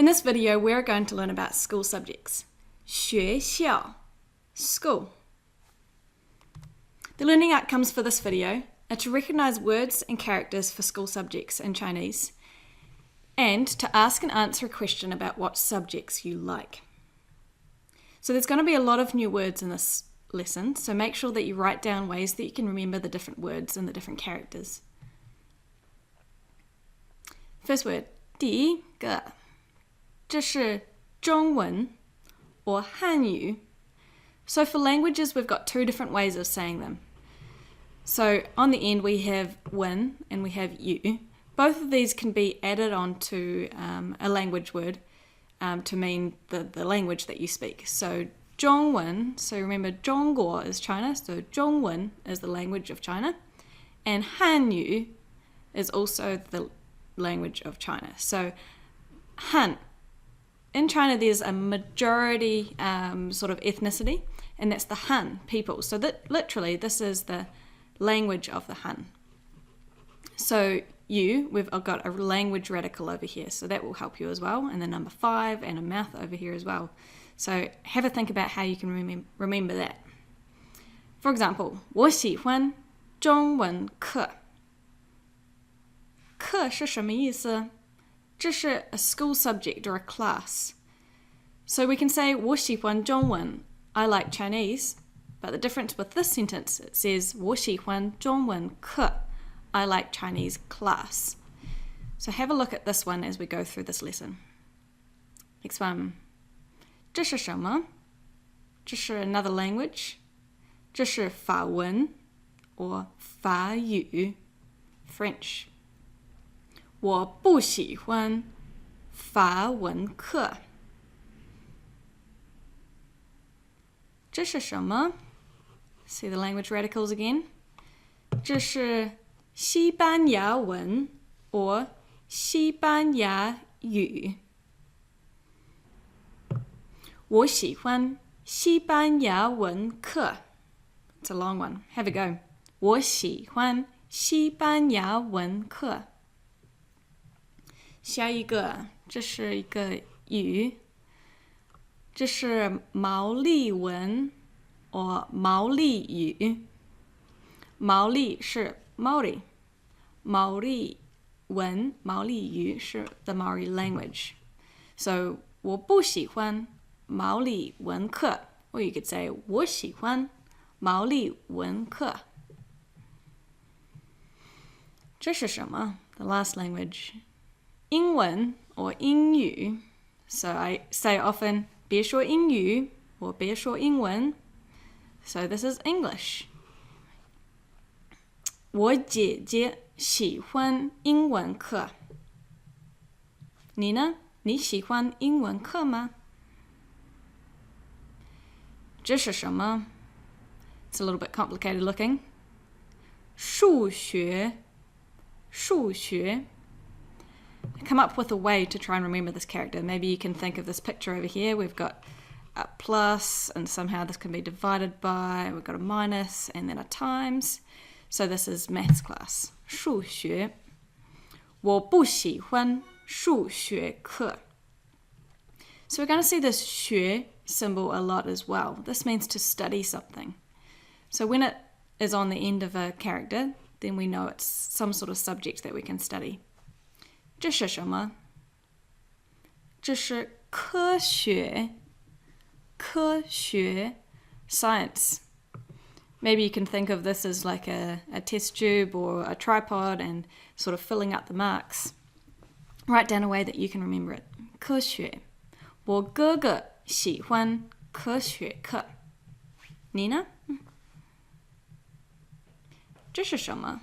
In this video, we're going to learn about school subjects. 学校, school. The learning outcomes for this video are to recognize words and characters for school subjects in Chinese and to ask and answer a question about what subjects you like. So there's going to be a lot of new words in this lesson, so make sure that you write down ways that you can remember the different words and the different characters. First word, 第一个，这是中文 or 汉语. So for languages, we've got two different ways of saying them. So on the end, we have wen and we have yu. Both of these can be added onto a language word to mean the language that you speak. So 中文, so remember 中国 is China, so 中文 is the language of China. And 汉语 is also the language of China. So Han. In China, there's a majority sort of ethnicity, and that's the Han people. So that literally, this is the language of the Han. So we've got a language radical over here, so that will help you as well, and the number 5 and a mouth over here as well. So have a think about how you can remember that. For example, 我喜欢中文课. 课是什么意思? 这是 a school subject or a class. So we can say 我喜欢中文, I like Chinese, but the difference with this sentence, it says 我喜欢中文课, I like Chinese class. So have a look at this one as we go through this lesson. Next one. 这是什么? 这是 another language. 这是法文 or 法语, French. 我不喜欢法文课. 这是什么? See the language radicals again. 这是西班牙文 or 西班牙语. 我喜欢西班牙文课. It's a long one. Have a go. 我喜欢西班牙文课. 下一个，这是一个语，这是毛利文 or 毛利语。毛利是 Maori， 毛利文、毛利语是 the Maori language. So 我不喜欢毛利文课 or you could say 我喜欢毛利文课。这是什么? The last language. 英文 or 英语. So I say often 别说英语 or 别说英文. So this is English. 我姐姐喜欢英文课. 你呢? 你喜欢英文课吗? 这是什么? It's a little bit complicated looking. 数学 come up with a way to try and remember this character. Maybe you can think of this picture over here. We've got a plus, and somehow this can be divided by, we've got a minus, and then a times. So this is maths class. 数学. 我不喜欢数学课. So we're going to see this 学 symbol a lot as well. This means to study something. So when it is on the end of a character, then we know it's some sort of subject that we can study. 这是什么? 这是科学 science. Maybe you can think of this as like a test tube or a tripod and sort of filling up the marks. Write down a way that you can remember it. 科学. 我哥哥喜欢科学课. 你呢? 这是什么?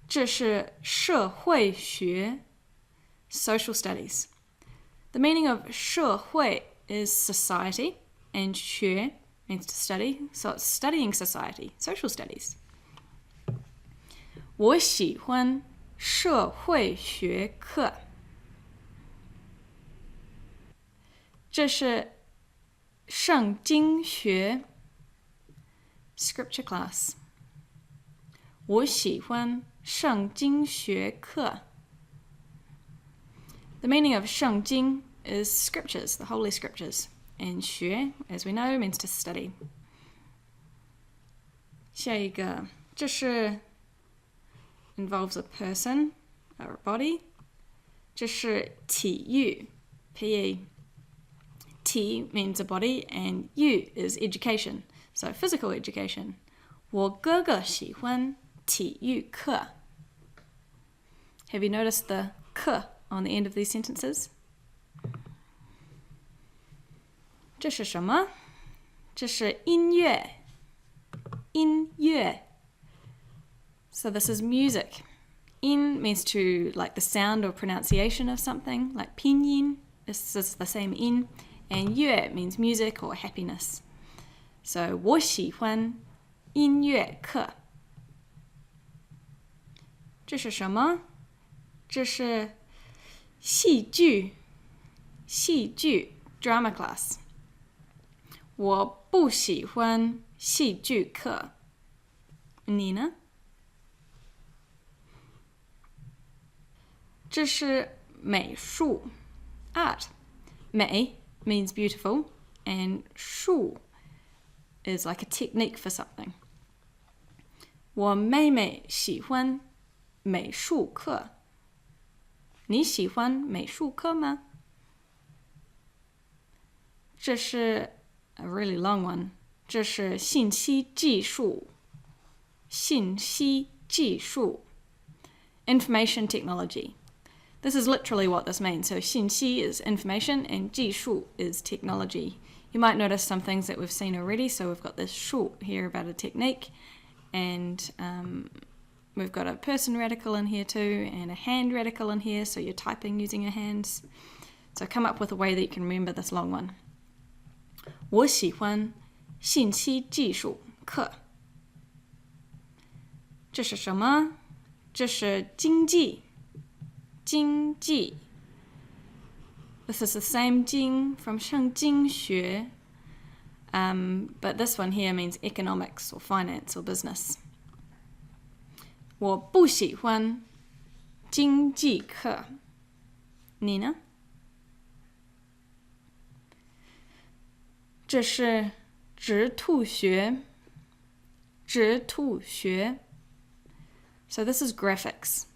这是社会学 social studies. The meaning of 社会 is society and 学 means to study, so it's studying society, social studies. 我喜欢社会学课. 这是圣经学 scripture class. 我喜欢圣经学课. The meaning of 圣经 is scriptures, the holy scriptures. And 学, as we know, means to study. 下一个，这是 involves a person or a body. 这是体育 PE. T means a body and U is education, so physical education. 我哥哥喜欢体育课. Have you noticed the 课 on the end of these sentences? 这是什么？这是音乐。音乐. So this is music. 音 means to like the sound or pronunciation of something, like 拼音. This is the same 音. And 乐 means music or happiness. So 我喜欢音乐课. 这是什么？这是戏剧 drama class. 我不喜欢戏剧课. 你呢？这是美术 art. 美 means beautiful and 术 is like a technique for something. 我妹妹喜欢美术课. 你喜欢美术课吗？这是 a really long one. 这是信息技术 information technology. This is literally what this means. So 信息 is information and 技术 is technology. You might notice some things that we've seen already. So we've got this 术 here about a technique, and we've got a person radical in here too, and a hand radical in here, so you're typing using your hands. So come up with a way that you can remember this long one. 我喜欢信息技术课. 这是什么？这是经济 This is the same 经 from 圣经学, but this one here means economics or finance or business. 我不喜欢经济课. 你呢？这是直吐学 So this is graphics.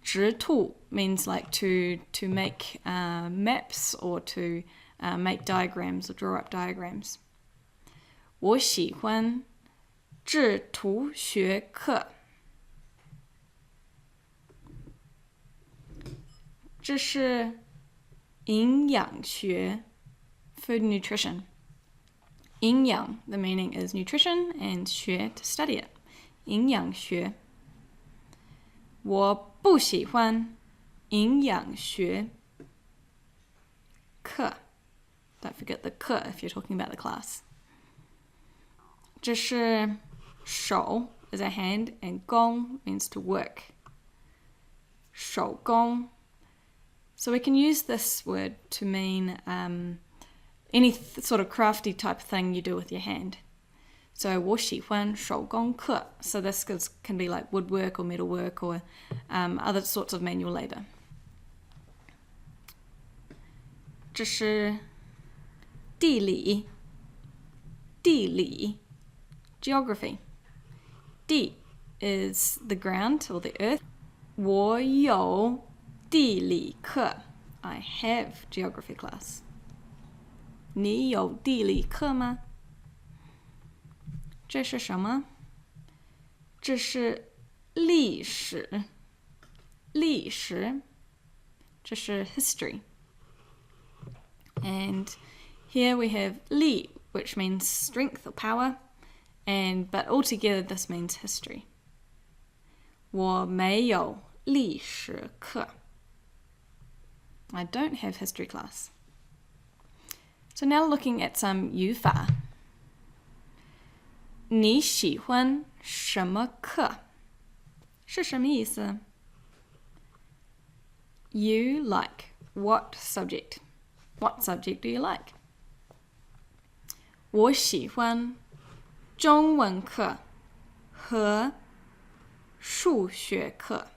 直吐 means like to make maps or to make diagrams or draw up diagrams. 我喜欢制图学课. 这是营养学 food and nutrition. 营养 the meaning is nutrition and 学 to study it. 营养学. 我不喜欢营养学课. Don't forget the 课 if you're talking about the class. 这是手 is a hand and 工 means to work. 手工. So we can use this word to mean any sort of crafty type thing you do with your hand. So 我喜欢手工课. So this can be like woodwork or metalwork or other sorts of manual labor. 这是地理 geography. 地 is the ground or the earth. 我有地理课. I have geography class. 你有地理课吗？这是什么？这是历史。这是 history. And here we have 力 which means strength or power, but altogether this means history. 我没有历史课. I don't have history class. So now looking at some 语法. 你喜欢什么课？是什么意思？ You like what subject? What subject do you like? 我喜欢中文课和数学课.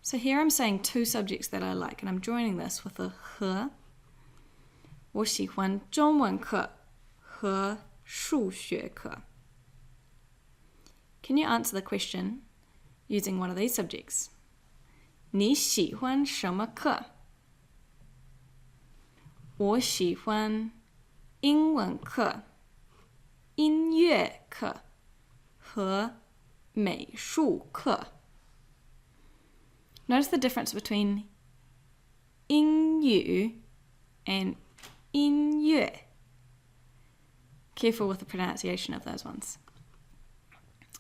So here I'm saying two subjects that I like, and I'm joining this with a 和。我喜欢中文课和数学课。Can you answer the question using one of these subjects? 你喜欢什么课？我喜欢英文课、音乐课和美术课。Notice the difference between 英语 and 音乐. Careful with the pronunciation of those ones.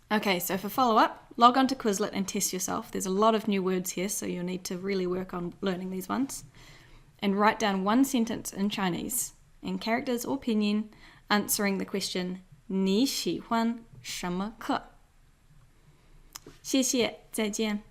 Okay, so for follow-up, log on to Quizlet and test yourself. There's a lot of new words here, so you'll need to really work on learning these ones. And write down one sentence in Chinese, in characters or pinyin, answering the question, 你喜欢什么课？谢谢，再见。